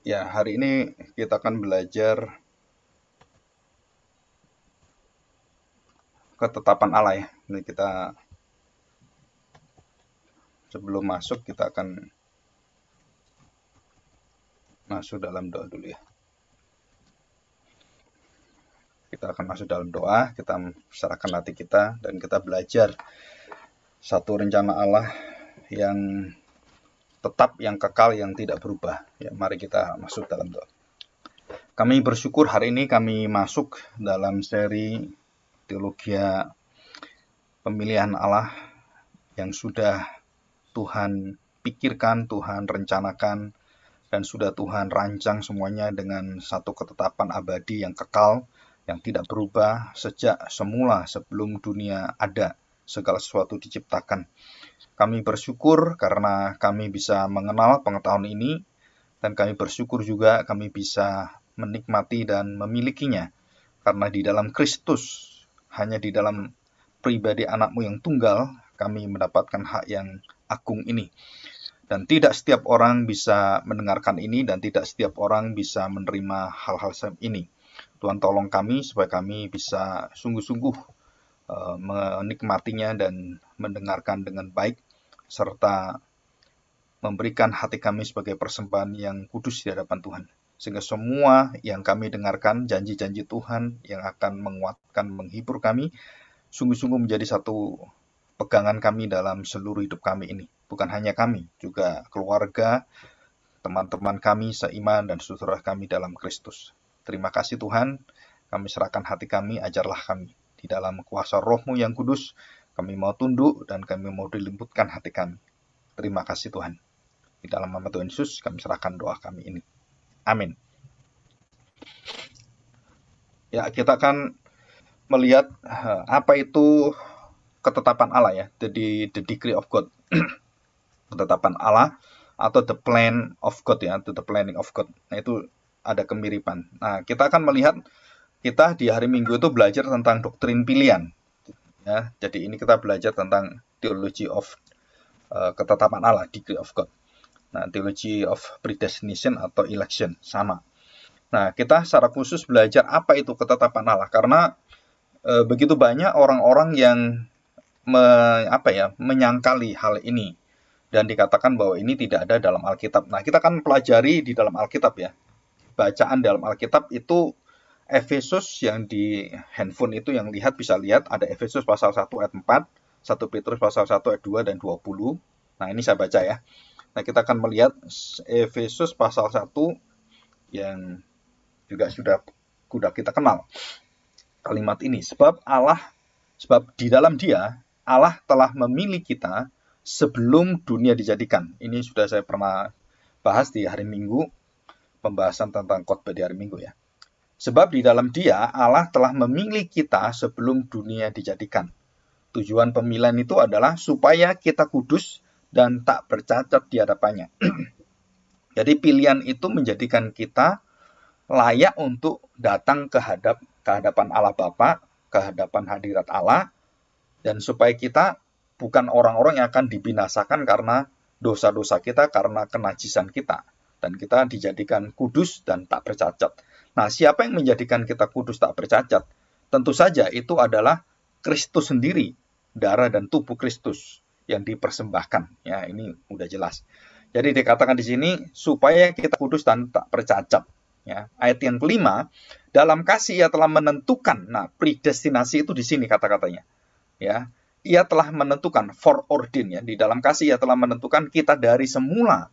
Ya, hari ini kita akan belajar ketetapan Allah ya. Ini kita sebelum masuk kita akan masuk dalam doa dulu ya. Kita akan masuk dalam doa, kita serahkan hati kita dan kita belajar satu rencana Allah yang tetap, yang kekal, yang tidak berubah. Ya, mari kita masuk dalam doa. Kami bersyukur hari ini kami masuk dalam seri teologi pemilihan Allah yang sudah Tuhan pikirkan, Tuhan rencanakan, dan sudah Tuhan rancang semuanya dengan satu ketetapan abadi yang kekal, yang tidak berubah sejak semula sebelum dunia ada, segala sesuatu diciptakan. Kami bersyukur karena kami bisa mengenal pengetahuan ini, dan kami bersyukur juga kami bisa menikmati dan memilikinya, karena di dalam Kristus, hanya di dalam pribadi anakmu yang tunggal, kami mendapatkan hak yang agung ini. Dan tidak setiap orang bisa mendengarkan ini dan tidak setiap orang bisa menerima hal-hal ini. Tuhan tolong kami supaya kami bisa sungguh-sungguh menikmatinya dan mendengarkan dengan baik, serta memberikan hati kami sebagai persembahan yang kudus di hadapan Tuhan. Sehingga semua yang kami dengarkan, janji-janji Tuhan yang akan menguatkan, menghibur kami, sungguh-sungguh menjadi satu pegangan kami dalam seluruh hidup kami ini. Bukan hanya kami, juga keluarga, teman-teman kami seiman, dan saudara kami dalam Kristus. Terima kasih Tuhan, kami serahkan hati kami, ajarlah kami. Di dalam kuasa Roh-Mu yang kudus, kami mau tunduk dan kami mau dilembutkan hati kami. Terima kasih Tuhan. Di dalam nama Tuhan Yesus, kami serahkan doa kami ini. Amin. Ya, kita akan melihat apa itu ketetapan Allah ya, the degree of God. Ketetapan Allah atau the plan of God ya, the planning of God. Nah, itu ada kemiripan. Nah, kita akan melihat, kita di hari Minggu itu belajar tentang doktrin pilihan. Ya, jadi ini kita belajar tentang theology of ketetapan Allah, degree of God. Nah, theology of predestination atau election sama. Nah, kita secara khusus belajar apa itu ketetapan Allah, karena begitu banyak orang-orang yang menyangkali hal ini dan dikatakan bahwa ini tidak ada dalam Alkitab. Nah, kita kan pelajari di dalam Alkitab ya. Bacaan dalam Alkitab itu Efesus yang di handphone itu yang lihat bisa lihat ada Efesus pasal 1 ayat 4, 1 Petrus pasal 1 ayat 2 dan 20. Nah, ini saya baca ya. Nah, kita akan melihat Efesus pasal 1 yang juga sudah kita kenal. Kalimat ini, sebab di dalam Dia Allah telah memilih kita sebelum dunia dijadikan. Ini sudah saya pernah bahas di hari Minggu, pembahasan tentang khotbah di hari Minggu ya. Sebab di dalam Dia Allah telah memilih kita sebelum dunia dijadikan. Tujuan pemilihan itu adalah supaya kita kudus dan tak bercacat di hadapannya. Jadi pilihan itu menjadikan kita layak untuk datang ke hadapan Allah Bapa, ke hadapan hadirat Allah, dan supaya kita bukan orang-orang yang akan dibinasakan karena dosa-dosa kita, karena kenajisan kita, dan kita dijadikan kudus dan tak bercacat. Nah, siapa yang menjadikan kita kudus tak bercacat? Tentu saja itu adalah Kristus sendiri, darah dan tubuh Kristus yang dipersembahkan. Ya, ini udah jelas. Jadi dikatakan di sini supaya kita kudus dan tak bercacat. Ya, ayat yang kelima, dalam kasih ia telah menentukan. Nah, predestinasi itu di sini kata-katanya. Ya, ia telah menentukan, foreordain ya, di dalam kasih ia telah menentukan kita dari semula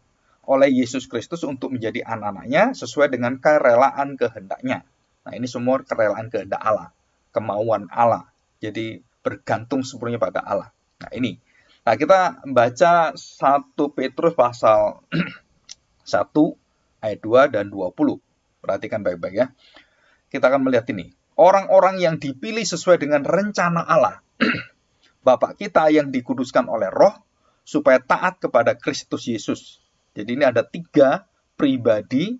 oleh Yesus Kristus untuk menjadi anak-anaknya sesuai dengan kerelaan kehendaknya. Nah, ini semua kerelaan kehendak Allah, kemauan Allah. Jadi bergantung sepenuhnya pada Allah. Nah, ini. Nah, kita baca 1 Petrus pasal 1 ayat 2 dan 20. Perhatikan baik-baik ya. Kita akan melihat ini. Orang-orang yang dipilih sesuai dengan rencana Allah. Bapak kita yang dikuduskan oleh Roh supaya taat kepada Kristus Yesus. Jadi ini ada 3 pribadi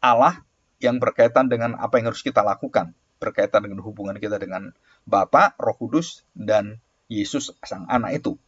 Allah yang berkaitan dengan apa yang harus kita lakukan. Berkaitan dengan hubungan kita dengan Bapa, Roh Kudus, dan Yesus sang anak itu.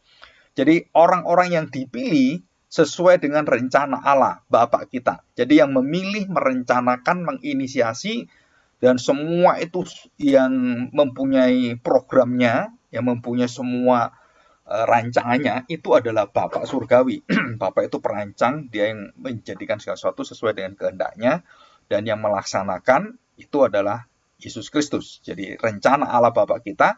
Jadi orang-orang yang dipilih sesuai dengan rencana Allah, Bapa kita. Jadi yang memilih, merencanakan, menginisiasi, dan semua itu yang mempunyai programnya, yang mempunyai semua rancangannya, itu adalah Bapa Surgawi. Bapa itu perancang, dia yang menjadikan segala sesuatu sesuai dengan kehendaknya, dan yang melaksanakan itu adalah Yesus Kristus. Jadi rencana Allah Bapa kita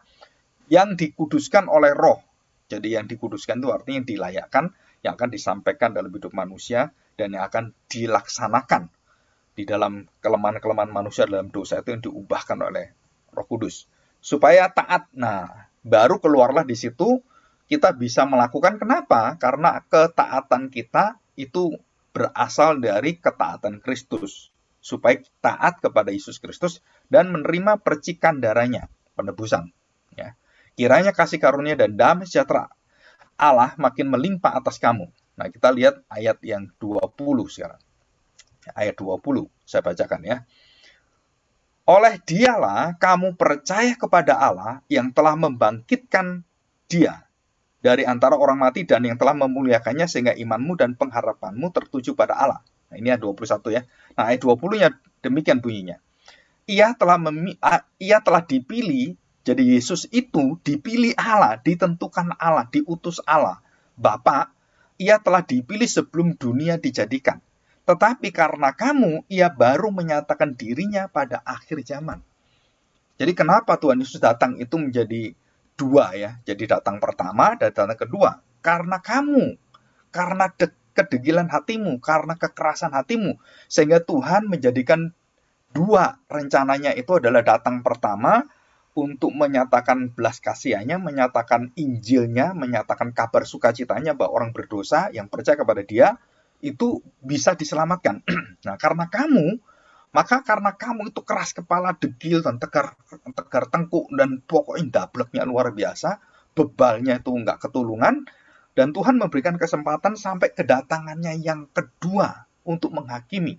yang dikuduskan oleh Roh. Jadi yang dikuduskan itu artinya dilayakkan, yang akan disampaikan dalam hidup manusia, dan yang akan dilaksanakan di dalam kelemahan-kelemahan manusia dalam dosa itu yang diubahkan oleh Roh Kudus. Supaya taat. Nah, baru keluarlah di situ kita bisa melakukan. Kenapa? Karena ketaatan kita itu berasal dari ketaatan Kristus. Supaya taat kepada Yesus Kristus dan menerima percikan darahnya, penebusan. Ya. Kiranya kasih karunia dan damai sejahtera Allah makin melimpah atas kamu. Nah, kita lihat ayat yang 20 sekarang. Ayat 20, saya bacakan ya. Oleh dialah kamu percaya kepada Allah yang telah membangkitkan dia dari antara orang mati dan yang telah memuliakannya sehingga imanmu dan pengharapanmu tertuju pada Allah. Nah, ini ayat 21 ya. Nah, ayat 20-nya demikian bunyinya. Ia telah dipilih. Jadi Yesus itu dipilih Allah, ditentukan Allah, diutus Allah. Bapa, ia telah dipilih sebelum dunia dijadikan. Tetapi karena kamu, ia baru menyatakan dirinya pada akhir zaman. Jadi kenapa Tuhan Yesus datang itu menjadi dua ya? Jadi datang pertama dan datang kedua. Karena kamu, karena kedegilan hatimu, karena kekerasan hatimu. Sehingga Tuhan menjadikan dua rencananya itu adalah datang pertama, untuk menyatakan belas kasihannya, menyatakan Injilnya, menyatakan kabar sukacitanya bahwa orang berdosa yang percaya kepada dia itu bisa diselamatkan. Nah, karena kamu itu keras kepala, degil, dan tegar tengkuk, dan pokoknya dableknya luar biasa, bebalnya itu nggak ketulungan, dan Tuhan memberikan kesempatan sampai kedatangannya yang kedua untuk menghakimi.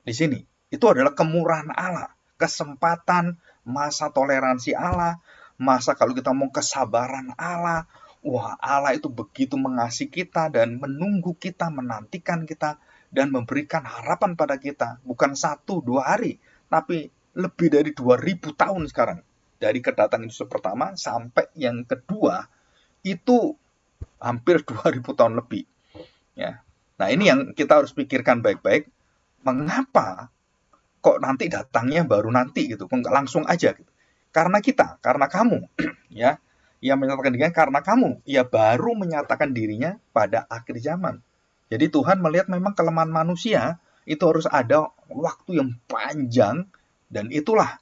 Di sini, itu adalah kemurahan Allah, kesempatan, masa toleransi Allah, masa kalau kita mau kesabaran Allah. Wah, Allah itu begitu mengasihi kita dan menunggu kita, menantikan kita, dan memberikan harapan pada kita. Bukan 1-2 hari, tapi lebih dari 2000 tahun sekarang. Dari kedatangan Yesus pertama sampai yang kedua, itu hampir 2000 tahun lebih. Ya. Nah, ini yang kita harus pikirkan baik-baik. Mengapa kok nanti datangnya baru nanti gitu, kok nggak langsung aja gitu. Karena kamu, ya, ia menyatakan dirinya karena kamu, ia baru menyatakan dirinya pada akhir zaman. Jadi Tuhan melihat memang kelemahan manusia itu harus ada waktu yang panjang, dan itulah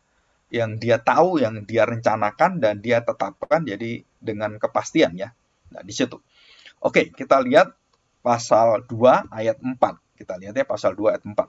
yang dia tahu, yang dia rencanakan dan dia tetapkan jadi dengan kepastian ya. Nah, di situ. Oke, kita lihat pasal 2 ayat 4. Kita lihat ya pasal 2 ayat 4.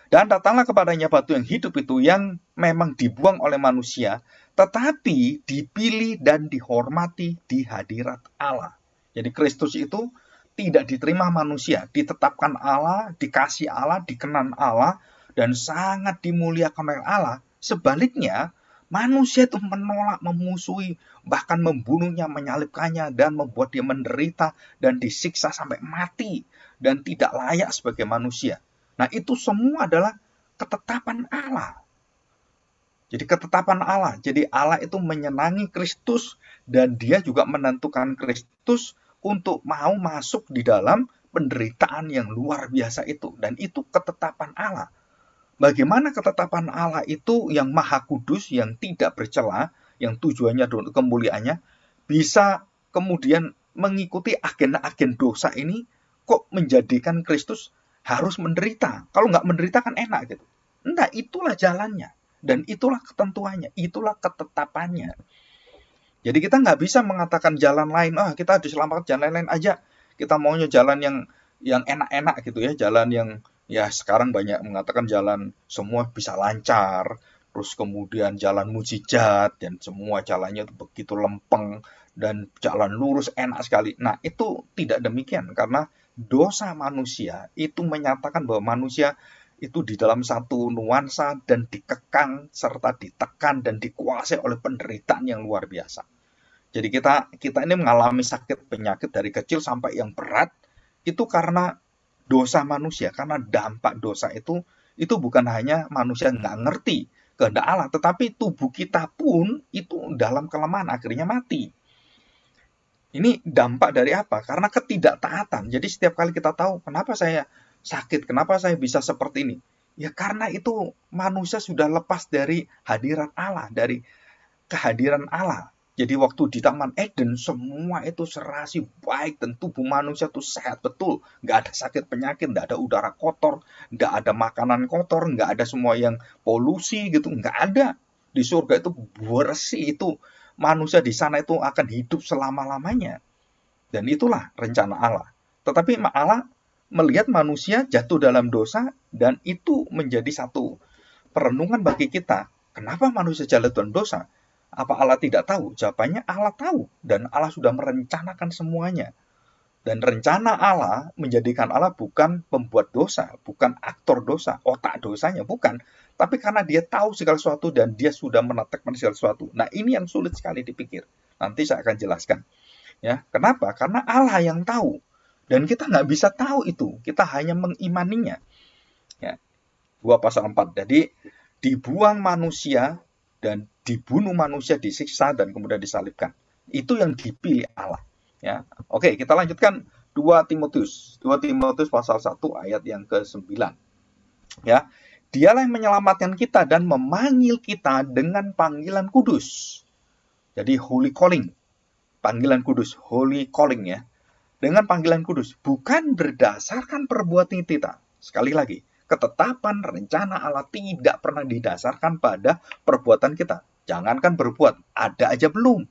Dan datanglah kepadanya batu yang hidup itu yang memang dibuang oleh manusia, tetapi dipilih dan dihormati di hadirat Allah. Jadi Kristus itu tidak diterima manusia, ditetapkan Allah, dikasih Allah, dikenan Allah, dan sangat dimuliakan oleh Allah. Sebaliknya, manusia itu menolak, memusuhi, bahkan membunuhnya, menyalibkannya, dan membuat dia menderita dan disiksa sampai mati, dan tidak layak sebagai manusia. Nah, itu semua adalah ketetapan Allah. Jadi ketetapan Allah. Jadi Allah itu menyenangi Kristus dan dia juga menentukan Kristus untuk mau masuk di dalam penderitaan yang luar biasa itu. Dan itu ketetapan Allah. Bagaimana ketetapan Allah itu yang maha kudus, yang tidak bercela, yang tujuannya untuk kemuliaannya, bisa kemudian mengikuti agen-agen dosa ini, kok menjadikan Kristus harus menderita. Kalau nggak menderita kan enak gitu. Enggak, itulah jalannya. Dan itulah ketentuannya. Itulah ketetapannya. Jadi kita nggak bisa mengatakan jalan lain. Kita diselamatkan jalan lain aja. Kita maunya jalan yang enak-enak gitu ya. Jalan yang ya sekarang banyak mengatakan jalan semua bisa lancar. Terus kemudian jalan mujizat. Dan semua jalannya itu begitu lempeng. Dan jalan lurus enak sekali. Nah, itu tidak demikian. Karena dosa manusia itu menyatakan bahwa manusia itu di dalam satu nuansa dan dikekang serta ditekan dan dikuasai oleh penderitaan yang luar biasa. Jadi kita ini mengalami sakit penyakit dari kecil sampai yang berat, itu karena dosa manusia, karena dampak dosa itu bukan hanya manusia nggak ngerti kehendak Allah, tetapi tubuh kita pun itu dalam kelemahan akhirnya mati. Ini dampak dari apa? Karena ketidaktaatan. Jadi setiap kali kita tahu, kenapa saya sakit, kenapa saya bisa seperti ini? Ya karena itu manusia sudah lepas dari hadirat Allah, dari kehadiran Allah. Jadi waktu di Taman Eden, semua itu serasi baik dan tubuh manusia itu sehat betul. Nggak ada sakit penyakit, nggak ada udara kotor, nggak ada makanan kotor, nggak ada semua yang polusi gitu, nggak ada. Di surga itu bersih, itu manusia di sana itu akan hidup selama-lamanya. Dan itulah rencana Allah. Tetapi Allah melihat manusia jatuh dalam dosa dan itu menjadi satu perenungan bagi kita. Kenapa manusia jatuh dalam dosa? Apa Allah tidak tahu? Jawabannya Allah tahu dan Allah sudah merencanakan semuanya. Dan rencana Allah menjadikan Allah bukan pembuat dosa, bukan aktor dosa, otak dosanya, bukan. Tapi karena dia tahu segala sesuatu dan dia sudah menetapkan segala sesuatu. Nah ini yang sulit sekali dipikir. Nanti saya akan jelaskan. Ya, kenapa? Karena Allah yang tahu. Dan kita nggak bisa tahu itu. Kita hanya mengimaninya. Ya, 2 pasal 4. Jadi dibuang manusia dan dibunuh manusia, disiksa dan kemudian disalibkan. Itu yang dipilih Allah. Ya, oke, kita lanjutkan 2 Timotius. 2 Timotius pasal 1 ayat yang ke-9. Ya, dialah yang menyelamatkan kita dan memanggil kita dengan panggilan kudus. Jadi holy calling. Panggilan kudus, holy calling ya. Dengan panggilan kudus, bukan berdasarkan perbuatan kita. Sekali lagi, ketetapan rencana Allah tidak pernah didasarkan pada perbuatan kita. Jangankan berbuat, ada aja belum.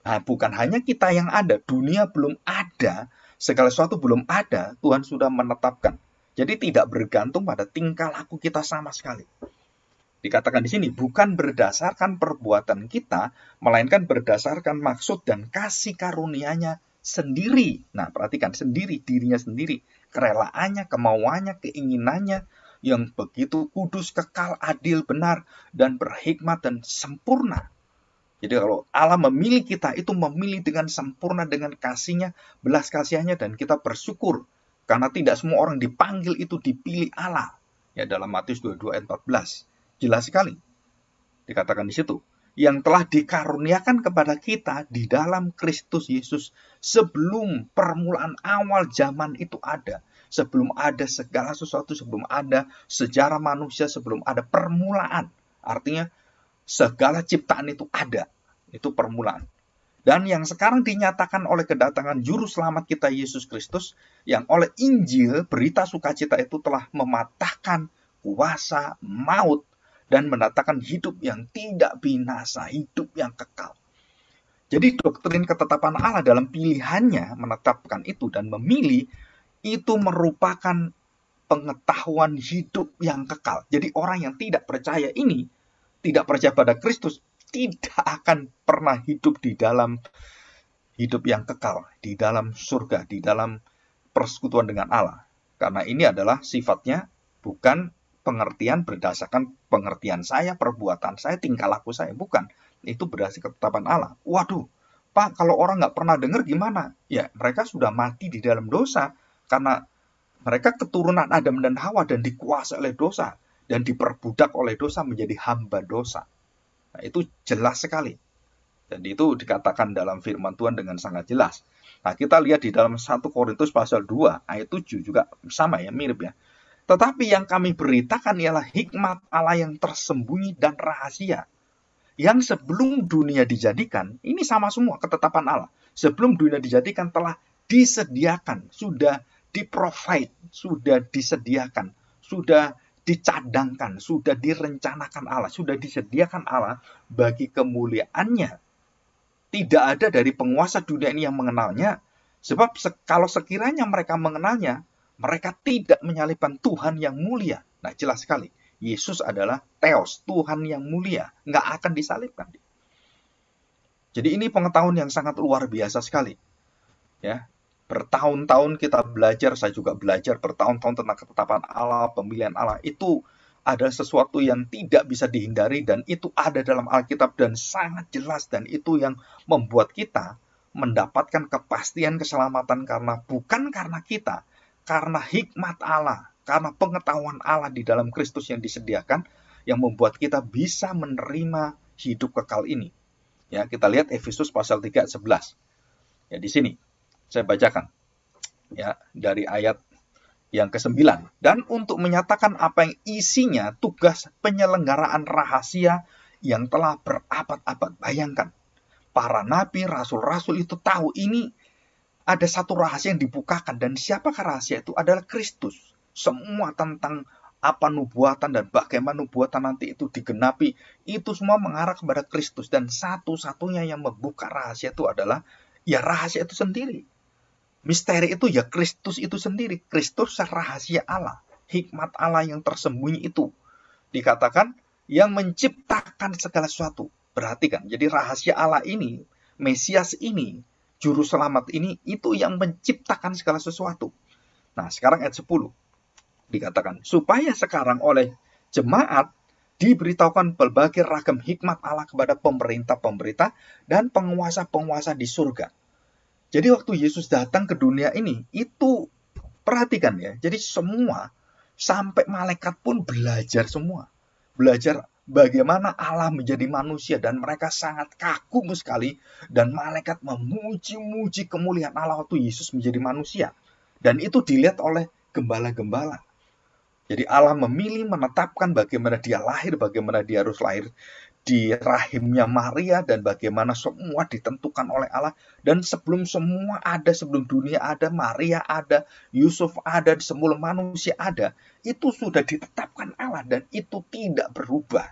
Nah, bukan hanya kita yang ada, dunia belum ada, segala sesuatu belum ada, Tuhan sudah menetapkan. Jadi tidak bergantung pada tingkah laku kita sama sekali. Dikatakan di sini, bukan berdasarkan perbuatan kita, melainkan berdasarkan maksud dan kasih karunia-Nya sendiri. Nah, perhatikan, sendiri, dirinya sendiri. Kerelaannya, kemauannya, keinginannya, yang begitu kudus, kekal, adil, benar, dan berhikmat, dan sempurna. Jadi kalau Allah memilih kita, itu memilih dengan sempurna, dengan kasih-Nya, belas kasihannya, dan kita bersyukur. Karena tidak semua orang dipanggil itu dipilih Allah. Ya, dalam Matius 22 ayat 14. Jelas sekali. Dikatakan di situ. Yang telah dikaruniakan kepada kita di dalam Kristus Yesus sebelum permulaan awal zaman itu ada. Sebelum ada segala sesuatu, sebelum ada sejarah manusia, sebelum ada permulaan. Artinya segala ciptaan itu ada. Itu permulaan. Dan yang sekarang dinyatakan oleh kedatangan Juru Selamat kita Yesus Kristus, yang oleh Injil, berita sukacita itu telah mematahkan kuasa maut, dan mendatangkan hidup yang tidak binasa, hidup yang kekal. Jadi doktrin ketetapan Allah dalam pilihannya menetapkan itu dan memilih, itu merupakan pengetahuan hidup yang kekal. Jadi orang yang tidak percaya ini, tidak percaya pada Kristus, tidak akan pernah hidup di dalam hidup yang kekal, di dalam surga, di dalam persekutuan dengan Allah. Karena ini adalah sifatnya bukan pengertian berdasarkan pengertian saya, perbuatan saya, tingkah laku saya. Bukan. Itu berdasarkan ketetapan Allah. Waduh, Pak, kalau orang nggak pernah dengar gimana? Ya, mereka sudah mati di dalam dosa. Karena mereka keturunan Adam dan Hawa dan dikuasai oleh dosa. Dan diperbudak oleh dosa menjadi hamba dosa. Nah, itu jelas sekali. Dan itu dikatakan dalam firman Tuhan dengan sangat jelas. Nah, kita lihat di dalam 1 Korintus pasal 2 ayat 7 juga sama ya, mirip ya. Tetapi yang kami beritakan ialah hikmat Allah yang tersembunyi dan rahasia. Yang sebelum dunia dijadikan, ini sama semua ketetapan Allah. Sebelum dunia dijadikan telah disediakan, sudah di-provide, sudah disediakan, sudah dicadangkan, sudah direncanakan Allah, sudah disediakan Allah bagi kemuliaannya. Tidak ada dari penguasa dunia ini yang mengenalnya, sebab kalau sekiranya mereka mengenalnya, mereka tidak menyalibkan Tuhan yang mulia. Nah, jelas sekali. Yesus adalah Theos, Tuhan yang mulia. Nggak akan disalibkan. Jadi ini pengetahuan yang sangat luar biasa sekali. Ya, bertahun-tahun kita belajar, saya juga belajar bertahun-tahun tentang ketetapan Allah, pemilihan Allah. Itu ada sesuatu yang tidak bisa dihindari dan itu ada dalam Alkitab dan sangat jelas. Dan itu yang membuat kita mendapatkan kepastian keselamatan bukan karena kita, karena hikmat Allah, karena pengetahuan Allah di dalam Kristus yang disediakan, yang membuat kita bisa menerima hidup kekal ini. Ya, kita lihat Efesus pasal 3 ayat 11. Ya, di sini saya bacakan. Ya, dari ayat yang ke-9. Dan untuk menyatakan apa yang isinya tugas penyelenggaraan rahasia yang telah berabad-abad. Bayangkan, para nabi, rasul-rasul itu tahu ini ada satu rahasia yang dibukakan. Dan siapakah rahasia itu? Adalah Kristus. Semua tentang apa nubuatan dan bagaimana nubuatan nanti itu digenapi, itu semua mengarah kepada Kristus. Dan satu-satunya yang membuka rahasia itu adalah ya rahasia itu sendiri. Misteri itu ya Kristus itu sendiri. Kristus rahasia Allah, hikmat Allah yang tersembunyi itu. Dikatakan yang menciptakan segala sesuatu. Perhatikan, jadi rahasia Allah ini, Mesias ini, Juru Selamat ini, itu yang menciptakan segala sesuatu. Nah, sekarang ayat 10. Dikatakan, supaya sekarang oleh jemaat diberitahukan berbagai ragam hikmat Allah kepada pemerintah-pemerintah dan penguasa-penguasa di surga. Jadi waktu Yesus datang ke dunia ini, itu perhatikan ya, jadi semua, sampai malaikat pun belajar semua. Belajar bagaimana Allah menjadi manusia, dan mereka sangat kagum sekali, dan malaikat memuji-muji kemuliaan Allah waktu Yesus menjadi manusia. Dan itu dilihat oleh gembala-gembala. Jadi Allah memilih, menetapkan bagaimana dia lahir, bagaimana dia harus lahir di rahimnya Maria, dan bagaimana semua ditentukan oleh Allah. Dan sebelum semua ada, sebelum dunia ada, Maria ada, Yusuf ada, semua manusia ada, itu sudah ditetapkan Allah, dan itu tidak berubah.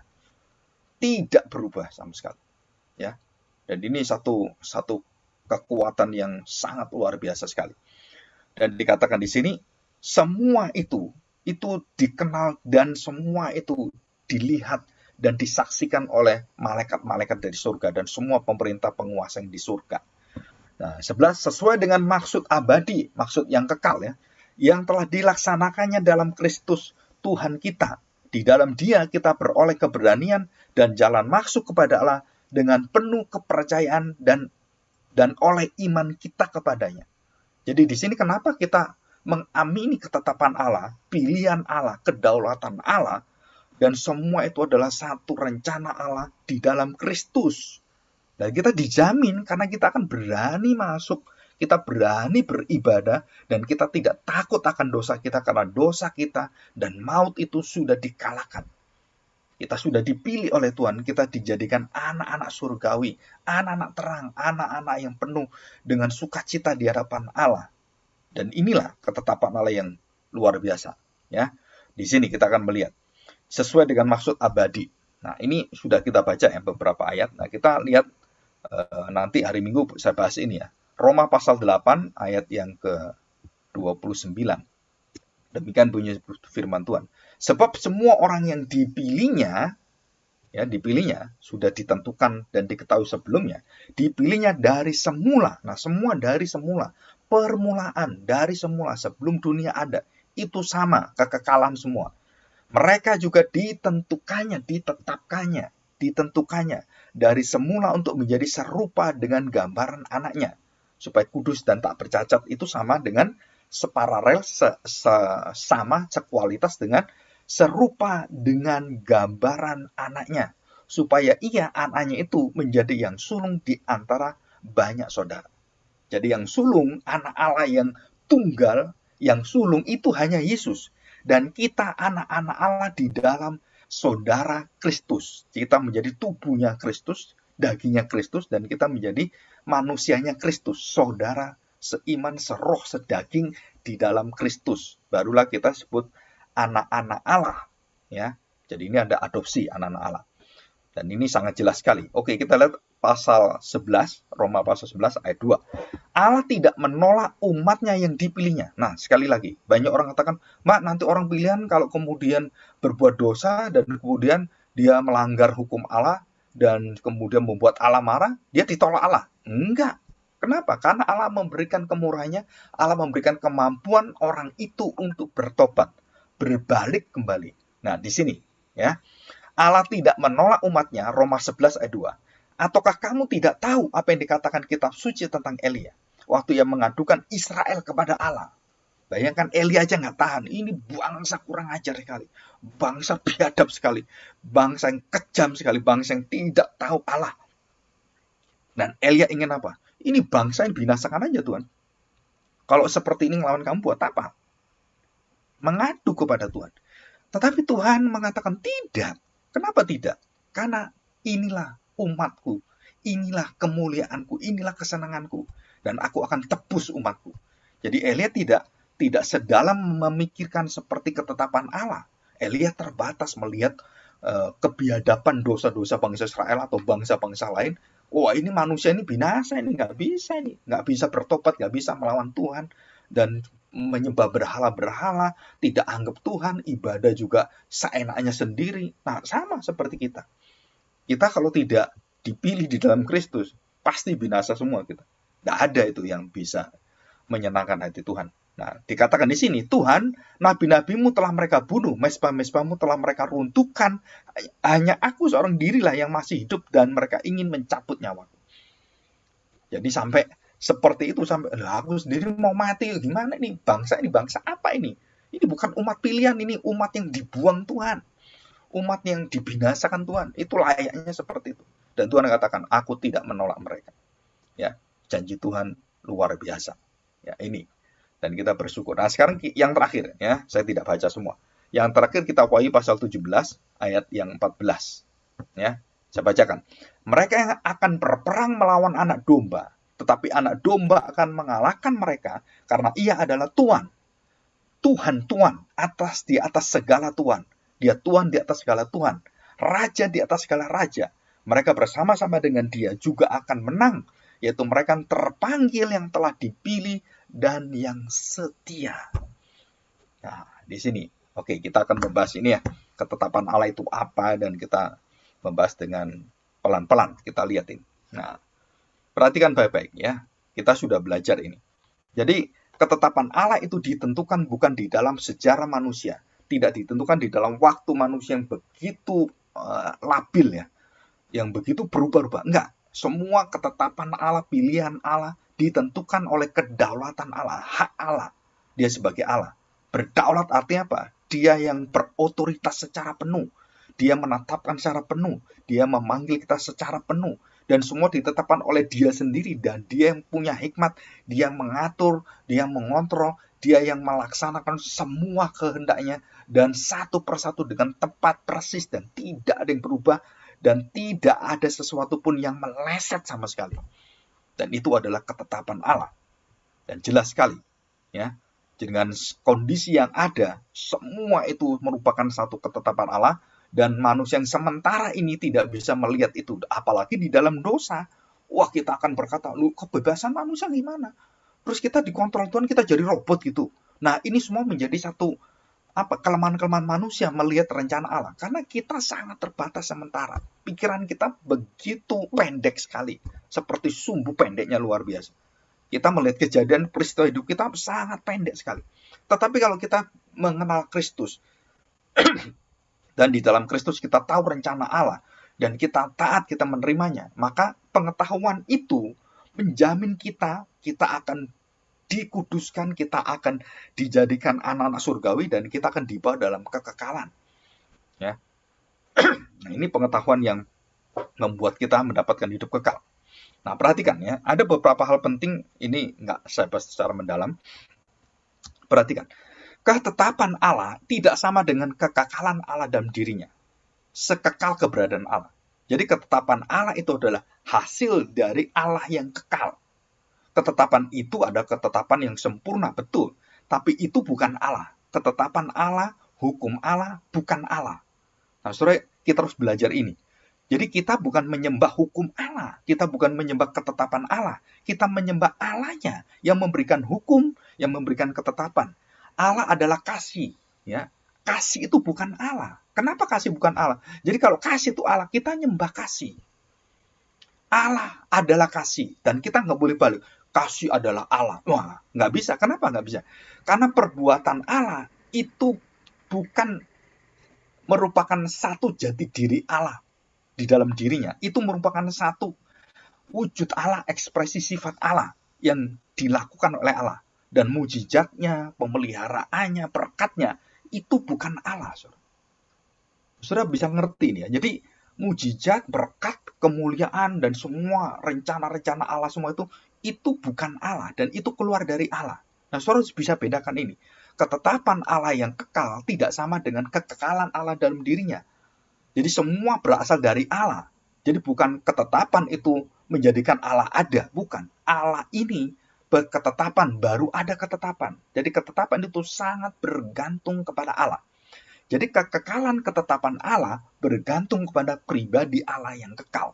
Tidak berubah sama sekali. Ya. Dan ini satu kekuatan yang sangat luar biasa sekali. Dan dikatakan di sini, semua itu dikenal, dan semua itu dilihat dan disaksikan oleh malaikat-malaikat dari surga dan semua pemerintah penguasa yang di surga. Nah, 11, sesuai dengan maksud abadi, maksud yang kekal ya, yang telah dilaksanakannya dalam Kristus Tuhan kita. Di dalam Dia kita beroleh keberanian dan jalan masuk kepada Allah dengan penuh kepercayaan dan oleh iman kita kepadanya. Jadi di sini kenapa kita mengamini ketetapan Allah, pilihan Allah, kedaulatan Allah, dan semua itu adalah satu rencana Allah di dalam Kristus. Dan kita dijamin karena kita akan berani masuk, kita berani beribadah, dan kita tidak takut akan dosa kita, karena dosa kita dan maut itu sudah dikalahkan. Kita sudah dipilih oleh Tuhan, kita dijadikan anak-anak surgawi, anak-anak terang, anak-anak yang penuh dengan sukacita di hadapan Allah. Dan inilah ketetapan Allah yang luar biasa. Ya, di sini kita akan melihat sesuai dengan maksud abadi. Nah, ini sudah kita baca ya beberapa ayat. Nah, kita lihat nanti hari Minggu saya bahas ini ya. Roma pasal 8 ayat yang ke-29. Demikian bunyi firman Tuhan. Sebab semua orang yang dipilihnya sudah ditentukan dan diketahui sebelumnya. Dipilihnya dari semula. Nah, semua dari semula. Permulaan dari semula sebelum dunia ada. Itu sama, kekekalan semua. Mereka juga ditentukannya dari semula untuk menjadi serupa dengan gambaran anaknya. Supaya kudus dan tak bercacat, itu sama dengan separalel, sama sekualitas dengan serupa dengan gambaran anaknya. Supaya anaknya itu menjadi yang sulung di antara banyak saudara. Jadi yang sulung, anak Allah yang tunggal, yang sulung itu hanya Yesus. Dan kita anak-anak Allah di dalam saudara Kristus. Kita menjadi tubuhnya Kristus, dagingnya Kristus, dan kita menjadi manusianya Kristus. Saudara seiman, seroh, sedaging di dalam Kristus. Barulah kita sebut anak-anak Allah. Ya. Jadi ini ada adopsi anak-anak Allah. Dan ini sangat jelas sekali. Oke, kita lihat pasal 11, Roma pasal 11 ayat 2. Allah tidak menolak umatnya yang dipilihnya. Nah, sekali lagi, banyak orang katakan, Mak, nanti orang pilihan kalau kemudian berbuat dosa dan kemudian dia melanggar hukum Allah dan kemudian membuat Allah marah, dia ditolak Allah. Enggak. Kenapa? Karena Allah memberikan kemurahannya, Allah memberikan kemampuan orang itu untuk bertobat, berbalik kembali. Nah, di sini ya. Allah tidak menolak umatnya, Roma 11 ayat 2. Ataukah kamu tidak tahu apa yang dikatakan kitab suci tentang Elia? Waktu ia mengadukan Israel kepada Allah. Bayangkan Elia aja nggak tahan. Ini bangsa kurang ajar sekali. Bangsa biadab sekali. Bangsa yang kejam sekali. Bangsa yang tidak tahu Allah. Dan Elia ingin apa? Ini bangsa yang binasakan aja Tuhan. Kalau seperti ini ngelawan kamu buat apa? Mengadu kepada Tuhan. Tetapi Tuhan mengatakan tidak. Kenapa tidak? Karena inilah umatku, inilah kemuliaanku, inilah kesenanganku, dan aku akan tebus umatku. Jadi Elia tidak sedalam memikirkan seperti ketetapan Allah. Elia terbatas melihat kebiadaban dosa-dosa bangsa Israel atau bangsa-bangsa lain. Wah, ini manusia ini binasa, ini nggak bisa bertobat, nggak bisa melawan Tuhan, dan menyembah berhala-berhala, tidak anggap Tuhan, ibadah juga seenaknya sendiri. Nah, sama seperti kita. Kita kalau tidak dipilih di dalam Kristus, pasti binasa semua kita. Tidak ada itu yang bisa menyenangkan hati Tuhan. Nah, dikatakan di sini, Tuhan, nabi-nabimu telah mereka bunuh, mesbah-mesbahmu telah mereka runtuhkan, hanya aku seorang dirilah yang masih hidup dan mereka ingin mencabut nyawaku. Jadi sampai seperti itu, sampai aku sendiri mau mati, gimana nih? Bangsa apa ini? Ini bukan umat pilihan, ini umat yang dibuang Tuhan. Umat yang dibinasakan Tuhan, itu layaknya seperti itu. Dan Tuhan katakan, aku tidak menolak mereka. Ya, janji Tuhan luar biasa. Ya, ini. Dan kita bersyukur. Nah, sekarang yang terakhir, ya, saya tidak baca semua. Yang terakhir kita Wahyu pasal 17 ayat yang 14. Ya, saya bacakan. Mereka yang akan berperang melawan anak domba, tetapi anak domba akan mengalahkan mereka karena ia adalah Tuhan. Tuhan di atas segala Tuhan. Dia Tuhan di atas segala Tuhan. Raja di atas segala raja. Mereka bersama-sama dengan dia juga akan menang. Yaitu mereka yang terpanggil, yang telah dipilih, dan yang setia. Nah, di sini. Oke, kita akan membahas ini ya. Ketetapan Allah itu apa, dan kita membahas dengan pelan-pelan. Kita lihat ini. Nah, perhatikan baik-baik ya. Kita sudah belajar ini. Jadi, ketetapan Allah itu ditentukan bukan di dalam sejarah manusia. Tidak ditentukan di dalam waktu manusia yang begitu labil ya, yang begitu berubah-ubah. Enggak, semua ketetapan Allah, pilihan Allah ditentukan oleh kedaulatan Allah, hak Allah. Dia sebagai Allah. Berdaulat artinya apa? Dia yang berotoritas secara penuh. Dia menetapkan secara penuh. Dia memanggil kita secara penuh. Dan semua ditetapkan oleh dia sendiri. Dan dia yang punya hikmat. Dia yang mengatur. Dia yang mengontrol. Dia yang melaksanakan semua kehendaknya. Dan satu persatu dengan tepat, persis. Dan tidak ada yang berubah. Dan tidak ada sesuatu pun yang meleset sama sekali. Dan itu adalah ketetapan Allah. Dan jelas sekali. Ya, dengan kondisi yang ada, semua itu merupakan satu ketetapan Allah. Dan manusia yang sementara ini tidak bisa melihat itu. Apalagi di dalam dosa. Wah, kita akan berkata, lu kebebasan manusia gimana? Terus kita dikontrol Tuhan, kita jadi robot gitu. Nah, ini semua menjadi satu kelemahan-kelemahan manusia melihat rencana Allah. Karena kita sangat terbatas sementara. Pikiran kita begitu pendek sekali. Seperti sumbu pendeknya luar biasa. Kita melihat kejadian peristiwa hidup kita sangat pendek sekali. Tetapi kalau kita mengenal Kristus, dan di dalam Kristus kita tahu rencana Allah, dan kita taat, kita menerimanya, maka pengetahuan itu menjamin kita akan dikuduskan, kita akan dijadikan anak-anak surgawi, dan kita akan dibawa dalam kekekalan. Ya. Nah, ini pengetahuan yang membuat kita mendapatkan hidup kekal. Nah, perhatikan ya, ada beberapa hal penting, ini nggak saya bahas secara mendalam. Perhatikan, ketetapan Allah tidak sama dengan kekekalan Allah dalam dirinya. Sekekal keberadaan Allah. Jadi ketetapan Allah itu adalah hasil dari Allah yang kekal. Ketetapan itu ada ketetapan yang sempurna, betul. Tapi itu bukan Allah. Ketetapan Allah, hukum Allah, bukan Allah. Nah, saudara, kita harus belajar ini. Jadi kita bukan menyembah hukum Allah. Kita bukan menyembah ketetapan Allah. Kita menyembah Allahnya yang memberikan hukum, yang memberikan ketetapan. Allah adalah kasih. Ya. Kasih itu bukan Allah. Kenapa kasih bukan Allah? Jadi kalau kasih itu Allah, kita nyembah kasih. Allah adalah kasih. Dan kita nggak boleh balik. Kasih adalah Allah. Wah, nggak bisa. Kenapa nggak bisa? Karena perbuatan Allah itu bukan merupakan satu jati diri Allah. di dalam dirinya, itu merupakan satu wujud Allah, ekspresi sifat Allah yang dilakukan oleh Allah. Dan mujizatnya, pemeliharaannya, perekatnya, itu bukan Allah. Saudara bisa ngerti nih ya. Jadi mujizat, berkat, kemuliaan, dan semua rencana-rencana Allah semua itu bukan Allah. Dan itu keluar dari Allah. Nah, saudara bisa bedakan ini. Ketetapan Allah yang kekal tidak sama dengan kekekalan Allah dalam dirinya. Jadi semua berasal dari Allah. Jadi bukan ketetapan itu menjadikan Allah ada. Bukan. Allah ini berketetapan, baru ada ketetapan. Jadi ketetapan itu sangat bergantung kepada Allah. Jadi kekekalan ketetapan Allah bergantung kepada pribadi Allah yang kekal.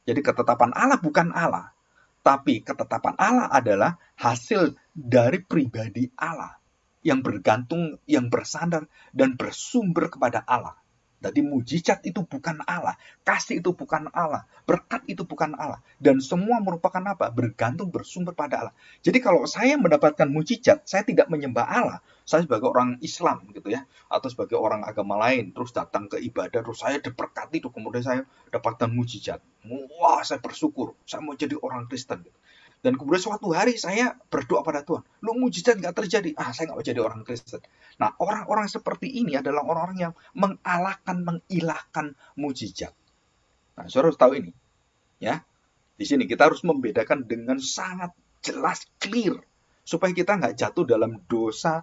Jadi ketetapan Allah bukan Allah. Tapi ketetapan Allah adalah hasil dari pribadi Allah yang bergantung, yang bersandar dan bersumber kepada Allah. Jadi mujizat itu bukan Allah, kasih itu bukan Allah, berkat itu bukan Allah, dan semua merupakan apa? Bergantung, bersumber pada Allah. Jadi kalau saya mendapatkan mujizat, saya tidak menyembah Allah. Saya sebagai orang Islam gitu ya, atau sebagai orang agama lain, terus datang ke ibadah, terus saya diberkati, kemudian saya dapatkan mujizat. Wah, saya bersyukur, saya mau jadi orang Kristen. Dan kemudian suatu hari saya berdoa pada Tuhan, lu mujizat nggak terjadi, saya nggak mau jadi orang Kristen. Nah, orang-orang seperti ini adalah orang-orang yang mengilahkan mujizat. Nah, saudara harus tahu ini, ya. Di sini kita harus membedakan dengan sangat jelas, clear, supaya kita nggak jatuh dalam dosa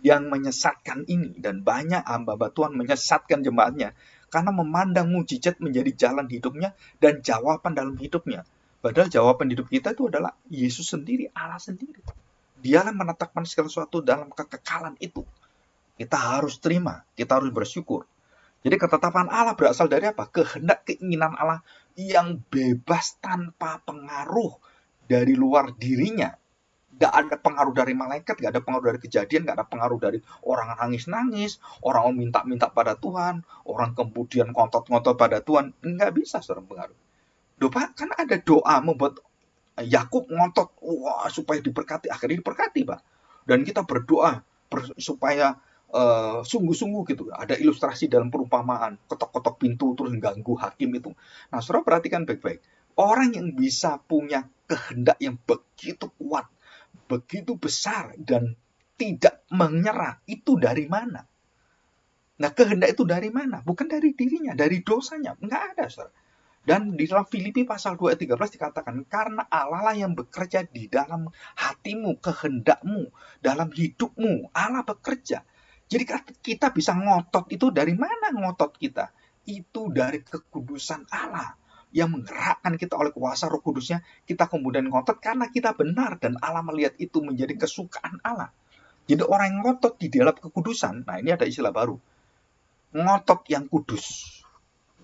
yang menyesatkan ini. Dan banyak hamba Tuhan menyesatkan jemaatnya karena memandang mujizat menjadi jalan hidupnya dan jawaban dalam hidupnya. Padahal jawaban hidup kita itu adalah Yesus sendiri, Allah sendiri. Dialah menetapkan segala sesuatu dalam kekekalan itu. Kita harus terima, kita harus bersyukur. Jadi ketetapan Allah berasal dari apa? Kehendak keinginan Allah yang bebas tanpa pengaruh dari luar dirinya. Gak ada pengaruh dari malaikat, gak ada pengaruh dari kejadian, gak ada pengaruh dari orang nangis-nangis, orang minta-minta pada Tuhan, orang kemudian ngotot-ngotot pada Tuhan. Nggak bisa seorang pengaruh. Doa kan ada doa membuat Yakub ngotot, wah supaya diberkati, akhirnya diberkati, Pak. Dan kita berdoa supaya sungguh-sungguh gitu. Ada ilustrasi dalam perumpamaan, ketok-ketok pintu terus ganggu hakim itu. Nah, saudara perhatikan baik-baik. Orang yang bisa punya kehendak yang begitu kuat, begitu besar dan tidak menyerah, itu dari mana? Nah, kehendak itu dari mana? Bukan dari dirinya, dari dosanya. Enggak ada, saudara. Dan di dalam Filipi pasal 2 ayat 13 dikatakan, karena Allah lah yang bekerja di dalam hatimu, kehendakmu, dalam hidupmu. Allah bekerja. Jadi kita bisa ngotot itu dari mana ngotot kita? Itu dari kekudusan Allah yang menggerakkan kita oleh kuasa Roh Kudusnya. Kita kemudian ngotot karena kita benar dan Allah melihat itu menjadi kesukaan Allah. Jadi orang yang ngotot di dalam kekudusan, nah ini ada istilah baru. Ngotot yang kudus.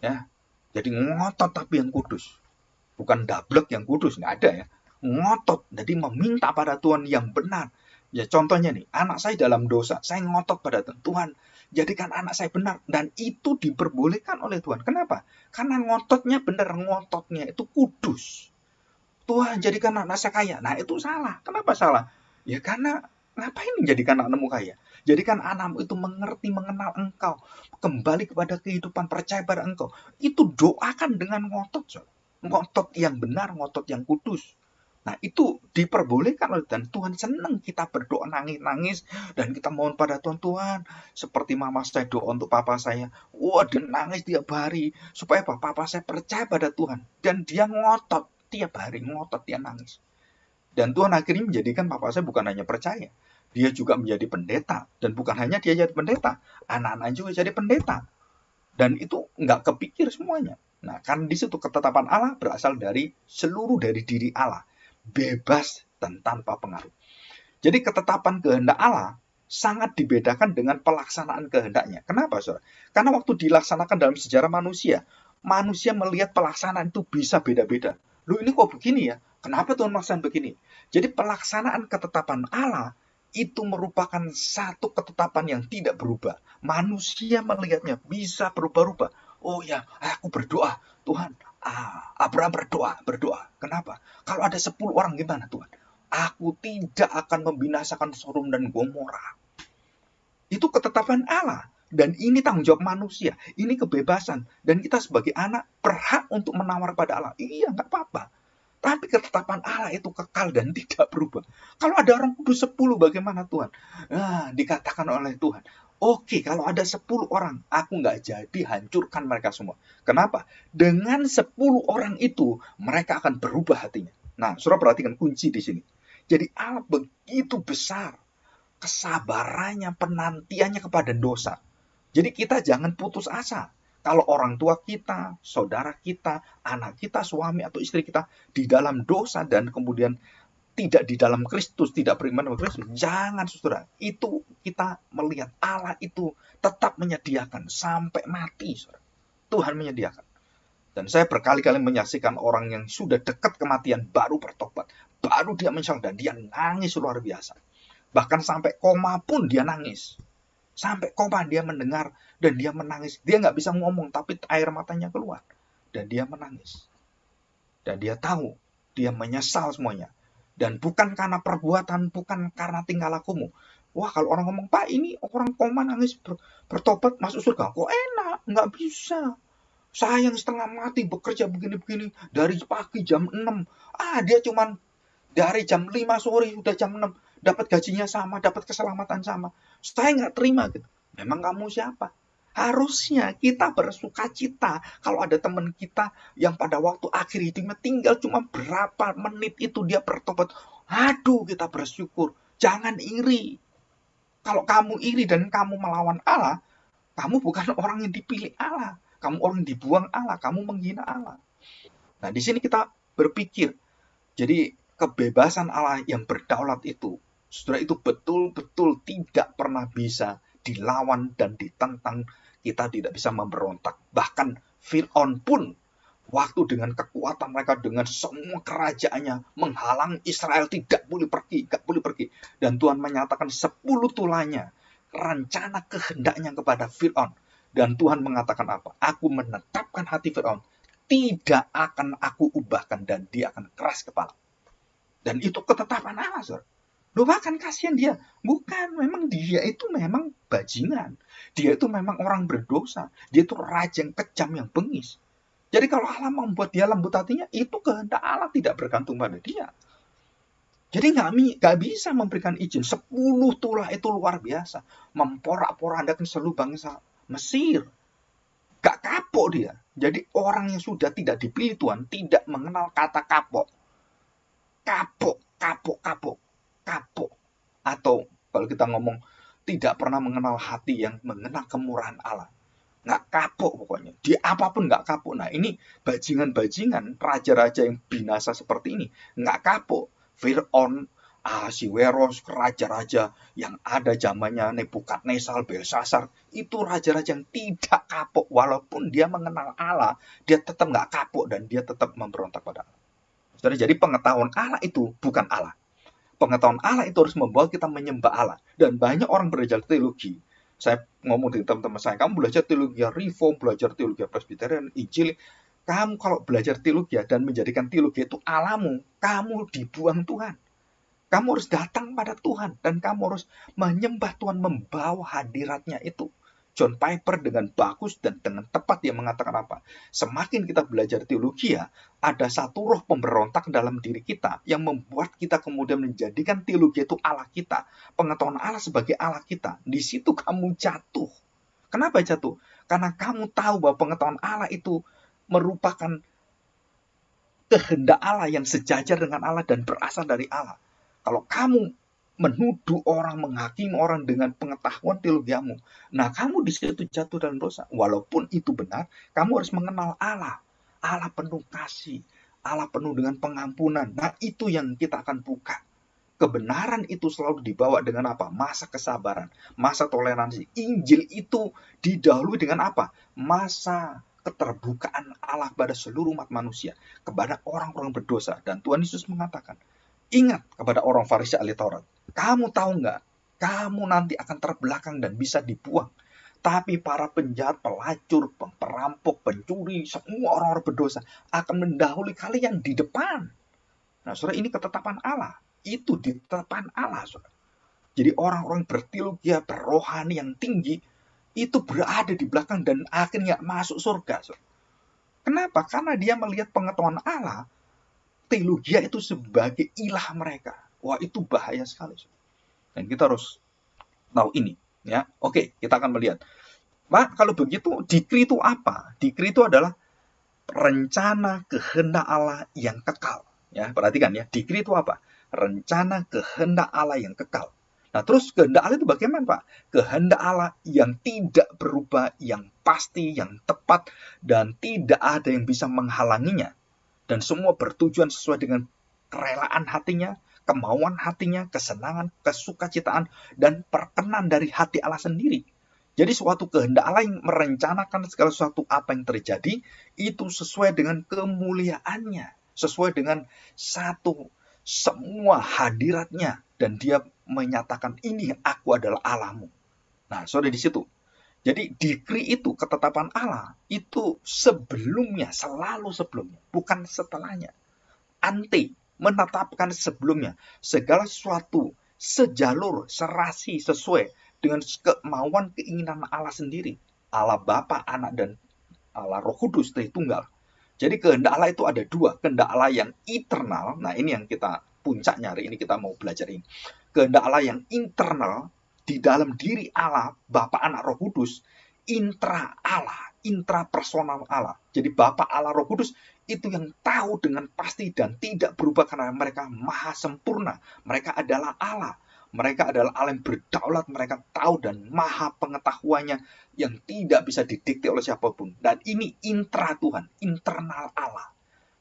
Ya. Jadi ngotot tapi yang kudus. Bukan dablek yang kudus, nggak ada ya. Ngotot, jadi meminta pada Tuhan yang benar. Ya contohnya nih, anak saya dalam dosa, saya ngotot pada Tuhan. Tuhan, jadikan anak saya benar. Dan itu diperbolehkan oleh Tuhan. Kenapa? Karena ngototnya benar, ngototnya itu kudus. Tuhan, jadikan anak saya kaya. Nah itu salah. Kenapa salah? Ya karena ngapain menjadikan anakmu kaya? Jadikan anakmu itu mengerti, mengenal engkau. Kembali kepada kehidupan, percaya pada engkau. Itu doakan dengan ngotot. Ngotot yang benar, ngotot yang kudus. Nah itu diperbolehkan oleh Tuhan. Tuhan senang kita berdoa nangis-nangis. Dan kita mohon pada Tuhan, Tuhan. Seperti mama saya doa untuk papa saya. Wah dia nangis tiap hari. Supaya papa saya percaya pada Tuhan. Dan dia ngotot tiap hari, ngotot dia nangis. Dan Tuhan akhirnya menjadikan papa saya bukan hanya percaya. Dia juga menjadi pendeta. Dan bukan hanya dia jadi pendeta. Anak-anak juga jadi pendeta. Dan itu nggak kepikir semuanya. Nah, kan di situ ketetapan Allah berasal dari seluruh dari diri Allah. Bebas dan tanpa pengaruh. Jadi ketetapan kehendak Allah sangat dibedakan dengan pelaksanaan kehendaknya. Kenapa, saudara? Karena waktu dilaksanakan dalam sejarah manusia melihat pelaksanaan itu bisa beda-beda. Loh ini kok begini ya? Kenapa Tuhan melaksanakan begini? Jadi pelaksanaan ketetapan Allah itu merupakan satu ketetapan yang tidak berubah. Manusia melihatnya bisa berubah-ubah. Oh ya, aku berdoa. Tuhan, Abraham berdoa. Kenapa? Kalau ada 10 orang gimana Tuhan? Aku tidak akan membinasakan Sodom dan Gomora. Itu ketetapan Allah. Dan ini tanggung jawab manusia, ini kebebasan. Dan kita sebagai anak berhak untuk menawar pada Allah. Iya, nggak apa-apa. Tapi ketetapan Allah itu kekal dan tidak berubah. Kalau ada orang kudus 10, bagaimana Tuhan? Nah, dikatakan oleh Tuhan, oke, kalau ada 10 orang, aku nggak jadi hancurkan mereka semua. Kenapa? Dengan 10 orang itu, mereka akan berubah hatinya. Nah, saudara perhatikan kunci di sini. Jadi Allah begitu besar kesabarannya, penantiannya kepada dosa. Jadi kita jangan putus asa. Kalau orang tua kita, saudara kita, anak kita, suami atau istri kita di dalam dosa dan kemudian tidak di dalam Kristus, tidak beriman kepada Kristus, jangan saudara. Itu kita melihat Allah itu tetap menyediakan sampai mati, saudara. Tuhan menyediakan. Dan saya berkali-kali menyaksikan orang yang sudah dekat kematian baru bertobat, baru dia menyesal dan dia nangis luar biasa. Bahkan sampai koma pun dia nangis. Sampai koma dia mendengar dan dia menangis. Dia nggak bisa ngomong, tapi air matanya keluar. Dan dia menangis. Dan dia tahu, dia menyesal semuanya. Dan bukan karena perbuatan, bukan karena tingkah lakumu. Wah, kalau orang ngomong, Pak, ini orang koma nangis bertobat masuk surga. Kok enak? Nggak bisa. Saya yang setengah mati bekerja begini-begini dari pagi jam 6. Dia cuman dari jam 5 sore sudah jam 6. Dapat gajinya sama, dapat keselamatan sama. Saya nggak terima gitu. Memang kamu siapa? Harusnya kita bersuka cita kalau ada teman kita yang pada waktu akhir hidupnya tinggal cuma berapa menit itu dia bertobat. Aduh, kita bersyukur. Jangan iri. Kalau kamu iri dan kamu melawan Allah, kamu bukan orang yang dipilih Allah. Kamu orang yang dibuang Allah. Kamu menghina Allah. Nah, di sini kita berpikir. Jadi, kebebasan Allah yang berdaulat itu, saudara, itu betul-betul tidak pernah bisa dilawan dan ditentang. Kita tidak bisa memberontak. Bahkan Fir'aun pun, waktu dengan kekuatan mereka, dengan semua kerajaannya, menghalang Israel tidak boleh pergi. Dan Tuhan menyatakan 10 tulanya, rencana kehendaknya kepada Fir'aun. Dan Tuhan mengatakan apa? Aku menetapkan hati Fir'aun. Tidak akan aku ubahkan dan dia akan keras kepala. Dan itu ketetapan Allah, saudara. Loh, bahkan kasihan dia. Bukan, memang dia itu memang bajingan. Dia itu memang orang berdosa. Dia itu raja yang kejam, yang bengis. Jadi kalau Allah membuat dia lembut hatinya, itu kehendak Allah, tidak bergantung pada dia. Jadi nggak bisa memberikan izin. 10 tulah itu luar biasa. Memporak-porandakan seluruh bangsa Mesir. Gak kapok dia. Jadi orang yang sudah tidak dipilih Tuhan, tidak mengenal kata kapok. Kapok. Atau kalau kita ngomong, tidak pernah mengenal hati yang mengenal kemurahan Allah. Nggak kapok pokoknya. Dia apapun nggak kapok. Nah, ini bajingan-bajingan, raja-raja yang binasa seperti ini. Nggak kapok. Fir'aun, Ahasiweros, raja-raja yang ada zamannya, Nebukadnezar, Belsasar, itu raja-raja yang tidak kapok. Walaupun dia mengenal Allah, dia tetap nggak kapok dan dia tetap memberontak pada Allah. Jadi pengetahuan Allah itu bukan Allah. Pengetahuan Allah itu harus membawa kita menyembah Allah. Dan banyak orang belajar teologi. Saya ngomong dengan teman-teman saya, kamu belajar teologi Reform, belajar teologi Presbyterian, Injil. Kamu kalau belajar teologi dan menjadikan teologi itu Allahmu, kamu dibuang Tuhan. Kamu harus datang pada Tuhan. Dan kamu harus menyembah Tuhan, membawa hadiratnya itu. John Piper dengan bagus dan dengan tepat dia mengatakan apa? Semakin kita belajar teologi ya, ada satu roh pemberontak dalam diri kita yang membuat kita kemudian menjadikan teologi itu Allah kita. Pengetahuan Allah sebagai Allah kita. Di situ kamu jatuh. Kenapa jatuh? Karena kamu tahu bahwa pengetahuan Allah itu merupakan kehendak Allah yang sejajar dengan Allah dan berasal dari Allah. Kalau kamu menuduh orang, menghakimi orang dengan pengetahuan teologiamu, nah kamu di situ jatuh dalam dosa. Walaupun itu benar, kamu harus mengenal Allah. Allah penuh kasih, Allah penuh dengan pengampunan. Nah, itu yang kita akan buka. Kebenaran itu selalu dibawa dengan apa? Masa kesabaran, masa toleransi. Injil itu didahului dengan apa? Masa keterbukaan Allah pada seluruh umat manusia, kepada orang-orang berdosa. Dan Tuhan Yesus mengatakan, ingat kepada orang Farisi ahli Taurat, kamu tahu nggak? Kamu nanti akan terbelakang dan bisa dibuang. Tapi para penjahat, pelacur, perampok, pencuri, semua orang-orang berdosa akan mendahului kalian di depan. Nah, saudara, ini ketetapan Allah. Itu ditetapkan Allah, saudara. Jadi orang-orang berteologi, berrohani yang tinggi, itu berada di belakang dan akhirnya masuk surga. Kenapa? Karena dia melihat pengetahuan Allah, teologia itu sebagai ilah mereka. Wah, itu bahaya sekali. Dan kita harus tahu ini. Ya, oke, kita akan melihat. Pak, kalau begitu, dikri itu apa? Dikri itu adalah rencana kehendak Allah yang kekal. Ya, perhatikan ya, dikri itu apa? Rencana kehendak Allah yang kekal. Nah, terus kehendak Allah itu bagaimana, Pak? Kehendak Allah yang tidak berubah, yang pasti, yang tepat, dan tidak ada yang bisa menghalanginya. Dan semua bertujuan sesuai dengan kerelaan hatinya, kemauan hatinya, kesenangan, kesukacitaan, dan perkenan dari hati Allah sendiri. Jadi suatu kehendak Allah yang merencanakan segala sesuatu apa yang terjadi, itu sesuai dengan kemuliaannya, sesuai dengan semua hadiratnya, dan dia menyatakan ini aku adalah Allahmu. Nah, saudara di situ. Jadi dikri itu, ketetapan Allah, itu sebelumnya, selalu sebelumnya, bukan setelahnya. Ante, menetapkan sebelumnya, segala sesuatu sejalur, serasi, sesuai dengan kemauan keinginan Allah sendiri. Allah Bapa, Anak, dan Allah Roh Kudus, Tritunggal. Jadi kehendak Allah itu ada dua, kehendak Allah yang eternal, nah ini yang kita puncaknya hari ini kita mau belajar ini. Kehendak Allah yang internal, di dalam diri Allah, Bapa, Anak, Roh Kudus, intra Allah, intrapersonal Allah. Jadi Bapa, Allah, Roh Kudus itu yang tahu dengan pasti dan tidak berubah karena mereka maha sempurna. Mereka adalah Allah. Mereka adalah Allah yang berdaulat, mereka tahu dan maha pengetahuannya yang tidak bisa didikte oleh siapapun. Dan ini intra Tuhan, internal Allah.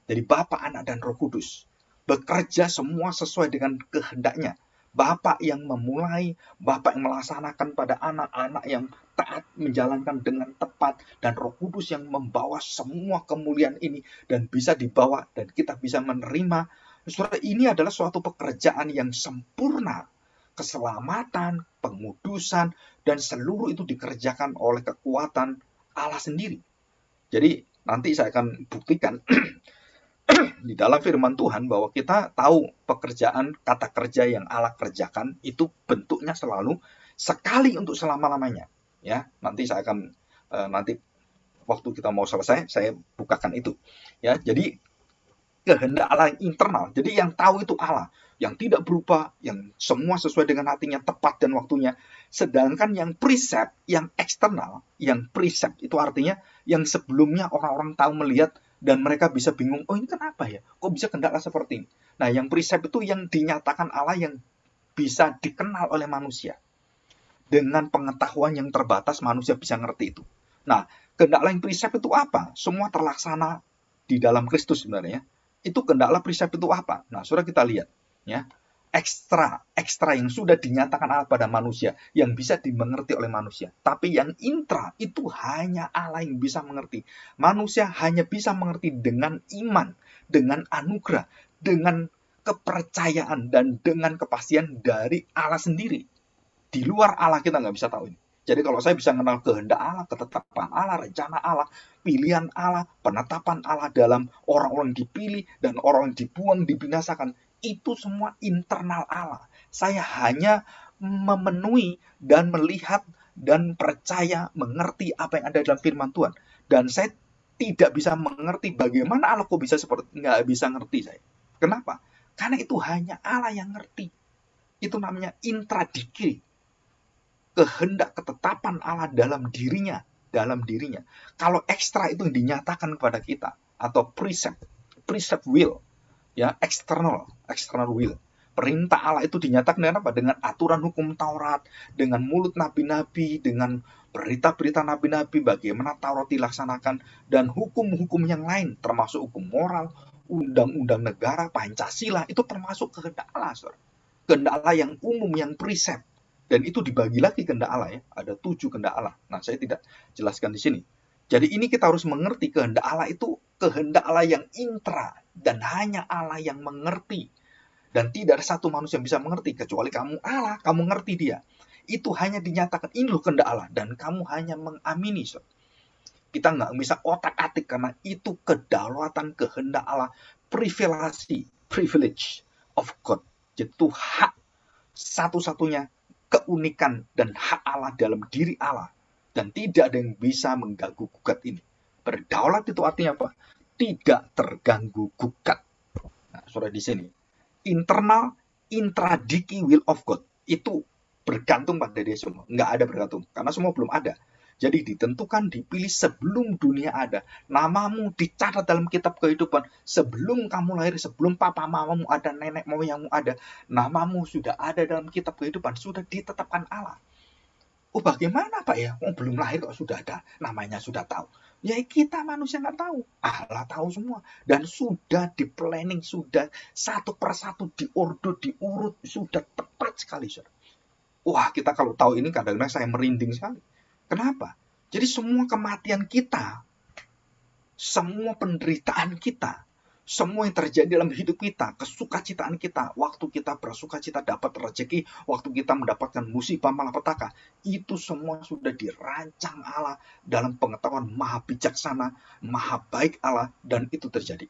Jadi Bapa, Anak, dan Roh Kudus bekerja semua sesuai dengan kehendaknya. Bapak yang memulai, Bapak yang melaksanakan pada anak-anak yang taat menjalankan dengan tepat, dan Roh Kudus yang membawa semua kemuliaan ini dan bisa dibawa dan kita bisa menerima. Saudara, ini adalah suatu pekerjaan yang sempurna. Keselamatan, pengudusan, dan seluruh itu dikerjakan oleh kekuatan Allah sendiri. Jadi nanti saya akan buktikan di dalam firman Tuhan bahwa kita tahu pekerjaan kata kerja yang Allah kerjakan itu bentuknya selalu sekali untuk selama-lamanya. Ya, nanti saya akan nanti waktu kita mau selesai saya bukakan itu. Ya, jadi kehendak Allah yang internal. Jadi yang tahu itu Allah, yang tidak berubah, yang semua sesuai dengan hatinya, tepat dan waktunya. Sedangkan yang precept, yang eksternal, yang precept itu artinya yang sebelumnya orang-orang tahu melihat dan mereka bisa bingung, oh ini kenapa ya? Kok bisa kehendak Allah seperti ini? Nah, yang precept itu yang dinyatakan Allah yang bisa dikenal oleh manusia. Dengan pengetahuan yang terbatas, manusia bisa ngerti itu. Nah, kehendak Allah yang precept itu apa? Semua terlaksana di dalam Kristus sebenarnya. Itu kehendak Allah precept itu apa? Nah, saudara kita lihat. Ya, ekstra yang sudah dinyatakan Allah pada manusia, yang bisa dimengerti oleh manusia. Tapi yang intra itu hanya Allah yang bisa mengerti. Manusia hanya bisa mengerti dengan iman, dengan anugerah, dengan kepercayaan, dan dengan kepastian dari Allah sendiri. Di luar Allah kita nggak bisa tahu ini. Jadi kalau saya bisa mengenal kehendak Allah, ketetapan Allah, rencana Allah, pilihan Allah, penetapan Allah dalam orang-orang yang dipilih dan orang yang dibuang, dibinasakan, itu semua internal Allah. Saya hanya memenuhi dan melihat dan percaya, mengerti apa yang ada dalam firman Tuhan. Dan saya tidak bisa mengerti bagaimana Allah kok bisa seperti, nggak bisa ngerti saya. Kenapa? Karena itu hanya Allah yang ngerti. Itu namanya intradikri. Kehendak ketetapan Allah dalam dirinya. Kalau ekstra itu yang dinyatakan kepada kita, atau precept will, ya, external will. Perintah Allah itu dinyatakan dengan apa? Dengan aturan hukum Taurat, dengan mulut nabi-nabi, dengan berita-berita nabi-nabi, bagaimana Taurat dilaksanakan, dan hukum-hukum yang lain, termasuk hukum moral, undang-undang negara, Pancasila, itu termasuk kehendak Allah, saudara. Kehendak Allah yang umum, yang precept. Dan itu dibagi lagi kehendak Allah, ya. Ada 7 kehendak Allah. Nah, saya tidak jelaskan di sini. Jadi ini kita harus mengerti kehendak Allah itu kehendak Allah yang intra, dan hanya Allah yang mengerti. Dan tidak ada satu manusia yang bisa mengerti kecuali kamu Allah, kamu ngerti dia. Itu hanya dinyatakan ini loh kehendak Allah, dan kamu hanya mengamini. So. Kita nggak bisa otak-atik karena itu kedaulatan kehendak Allah, privilege of God. Jadi itu hak satu-satunya, keunikan dan hak Allah dalam diri Allah. Dan tidak ada yang bisa mengganggu gugat ini. Berdaulat itu artinya apa? Tidak terganggu gugat. Nah, saudara di sini. Internal intradiki will of God. Itu bergantung pada dia semua. Nggak ada bergantung. Karena semua belum ada. Jadi ditentukan, dipilih sebelum dunia ada. Namamu dicatat dalam kitab kehidupan. Sebelum kamu lahir, sebelum papa mamamu ada, nenek moyangmu ada. Namamu sudah ada dalam kitab kehidupan. Sudah ditetapkan Allah. Oh bagaimana Pak ya? Oh belum lahir kok sudah ada. Namanya sudah tahu. Ya kita manusia nggak tahu. Allah tahu semua. Dan sudah di planning, sudah satu persatu diorder, diurut. Sudah tepat sekali. Saudara. Wah kita kalau tahu ini kadang-kadang saya merinding sekali. Kenapa? Jadi semua kematian kita, semua penderitaan kita, semua yang terjadi dalam hidup kita, kesukacitaan kita, waktu kita bersukacita dapat rezeki, waktu kita mendapatkan musibah malapetaka, itu semua sudah dirancang Allah dalam pengetahuan maha bijaksana, maha baik Allah, dan itu terjadi.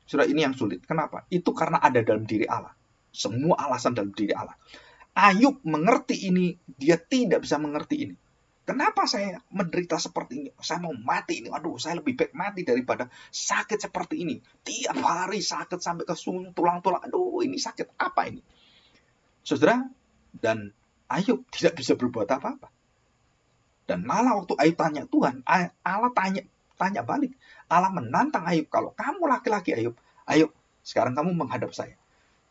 Sudah ini yang sulit. Kenapa? Itu karena ada dalam diri Allah. Semua alasan dalam diri Allah. Ayub mengerti ini, dia tidak bisa mengerti ini. Kenapa saya menderita seperti ini? Saya mau mati ini. Aduh, saya lebih baik mati daripada sakit seperti ini. Tiap hari sakit sampai ke tulang-tulang. Aduh, ini sakit apa ini? Saudara, dan Ayub tidak bisa berbuat apa-apa. Dan malah waktu Ayub tanya Tuhan, Allah tanya balik. Allah menantang Ayub, kalau kamu laki-laki Ayub, sekarang kamu menghadap saya.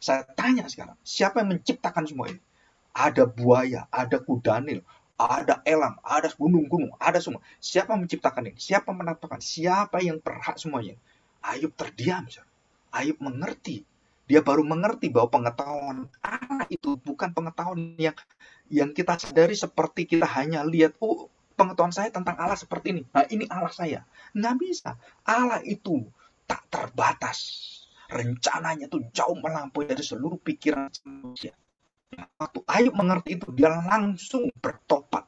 Saya tanya sekarang, siapa yang menciptakan semua ini? Ada buaya, ada kudanil, ada elang, ada gunung-gunung, ada semua. Siapa menciptakan ini? Siapa menetapkan? Siapa yang berhak semuanya? Ayub terdiam. Ayub mengerti. Dia baru mengerti bahwa pengetahuan Allah itu bukan pengetahuan yang kita sadari seperti kita hanya lihat, oh pengetahuan saya tentang Allah seperti ini. Nah ini Allah saya. Nggak bisa. Allah itu tak terbatas. Rencananya itu jauh melampaui dari seluruh pikiran manusia. Waktu Ayub mengerti itu, dia langsung bertobat.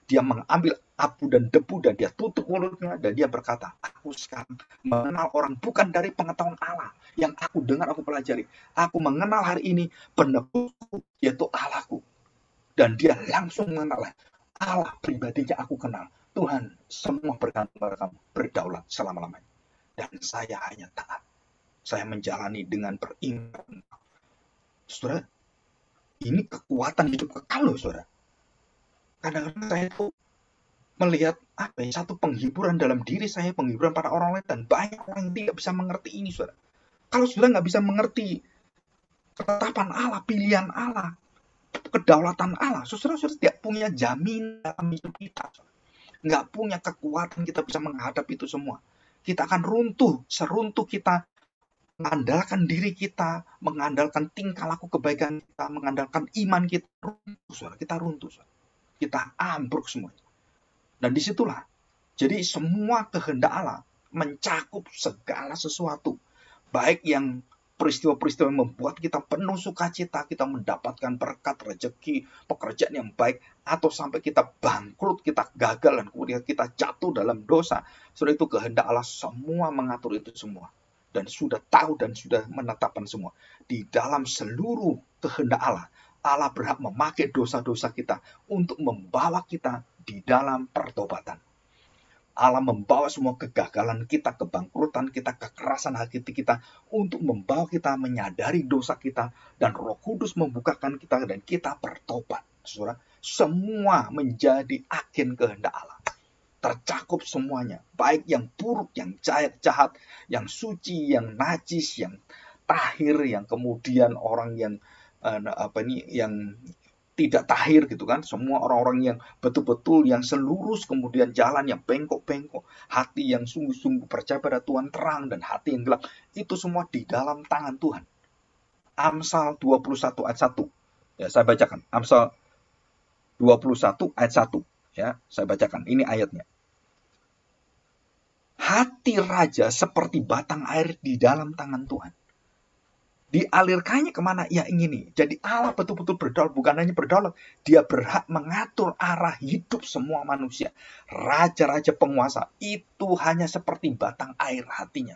Dia mengambil abu dan debu dan dia tutup mulutnya dan dia berkata, aku sekarang mengenal orang bukan dari pengetahuan Allah yang aku dengar, aku pelajari. Aku mengenal hari ini penebusku, yaitu Allahku. Dan dia langsung mengenal Allah pribadinya aku kenal. Tuhan, semua bergantung pada kamu, berdaulat selama-lamanya. Dan saya hanya taat. Saya menjalani dengan beriman. Saudara, ini kekuatan hidup kekal loh, saudara. Kadang-kadang saya tuh melihat satu penghiburan dalam diri saya, penghiburan pada orang lain, dan banyak orang yang tidak bisa mengerti ini, saudara. Kalau saudara nggak bisa mengerti ketetapan Allah, pilihan Allah, kedaulatan Allah, saudara tidak punya jaminan dalam hidup kita, saudara. Nggak punya kekuatan kita bisa menghadapi itu semua. Kita akan runtuh, seruntuh kita mengandalkan diri kita, mengandalkan tingkah laku kebaikan kita, mengandalkan iman kita, kita runtuh, kita ambruk semuanya. Dan disitulah, jadi semua kehendak Allah mencakup segala sesuatu, baik yang peristiwa-peristiwa yang membuat kita penuh sukacita, kita mendapatkan berkat, rezeki, pekerjaan yang baik, atau sampai kita bangkrut, kita gagal, dan kemudian kita jatuh dalam dosa. Sudah itu kehendak Allah semua mengatur itu semua. Dan sudah tahu dan sudah menetapkan semua. Di dalam seluruh kehendak Allah, Allah berhak memakai dosa-dosa kita untuk membawa kita di dalam pertobatan. Allah membawa semua kegagalan kita, kebangkrutan kita, kekerasan hati kita untuk membawa kita menyadari dosa kita, dan Roh Kudus membukakan kita dan kita bertobat. Saudara, semua menjadi agen kehendak Allah. Tercakup semuanya, baik yang buruk, yang jahat, yang suci, yang najis, yang tahir, yang kemudian orang yang yang tidak tahir gitu kan, semua orang-orang yang betul-betul yang selurus, kemudian jalan yang bengkok-bengkok, hati yang sungguh-sungguh percaya pada Tuhan terang dan hati yang gelap, itu semua di dalam tangan Tuhan. Amsal 21 ayat 1. Ya, saya bacakan. Amsal 21 ayat 1. Ya, saya bacakan. Ini ayatnya. Hati raja seperti batang air di dalam tangan Tuhan. Dialirkannya kemana ia ingini. Jadi Allah betul-betul berdaulat, bukan hanya berdaulat, dia berhak mengatur arah hidup semua manusia. Raja-raja penguasa itu hanya seperti batang air hatinya.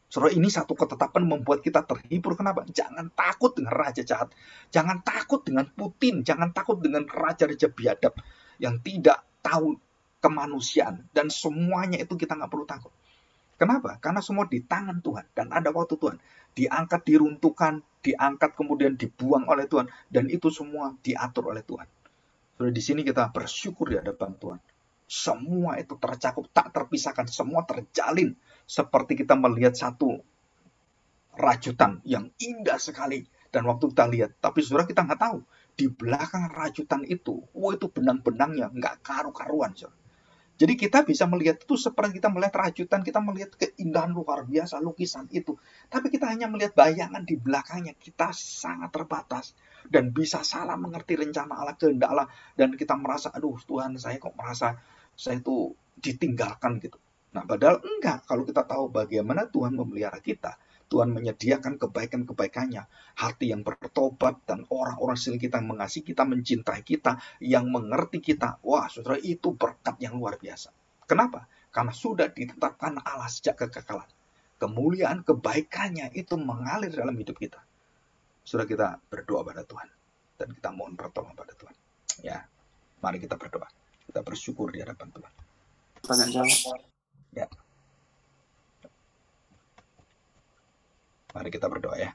Saudara, ini satu ketetapan membuat kita terhibur. Kenapa? Jangan takut dengan raja jahat. Jangan takut dengan Putin. Jangan takut dengan raja-raja biadab. yang tidak tahu kemanusiaan, dan semuanya itu kita nggak perlu takut. Kenapa? Karena semua di tangan Tuhan, dan ada waktu Tuhan. Diangkat, diruntuhkan, diangkat, kemudian dibuang oleh Tuhan, dan itu semua diatur oleh Tuhan. Jadi di sini kita bersyukur di hadapan Tuhan. Semua itu tercakup, tak terpisahkan, semua terjalin. Seperti kita melihat satu rajutan yang indah sekali. Dan waktu kita lihat, tapi saudara kita nggak tahu, di belakang rajutan itu, itu benang-benangnya nggak karu-karuan. Jadi kita bisa melihat itu seperti kita melihat rajutan, kita melihat keindahan luar biasa lukisan itu. Tapi kita hanya melihat bayangan di belakangnya, kita sangat terbatas. Dan bisa salah mengerti rencana Allah, kehendak Allah. Dan kita merasa, aduh Tuhan, saya kok merasa saya itu ditinggalkan gitu. Nah padahal enggak, kalau kita tahu bagaimana Tuhan memelihara kita, Tuhan menyediakan kebaikan-kebaikannya, hati yang bertobat, dan orang-orang sekeliling kita yang mengasihi kita, mencintai kita, yang mengerti kita. Wah, saudara, itu berkat yang luar biasa. Kenapa? Karena sudah ditetapkan Allah sejak kekekalan. Kemuliaan kebaikannya itu mengalir dalam hidup kita. Saudara, kita berdoa pada Tuhan, dan kita mohon pertolongan pada Tuhan. Ya, mari kita berdoa. Kita bersyukur di hadapan Tuhan. Banyak jawab. Ya. Mari kita berdoa ya.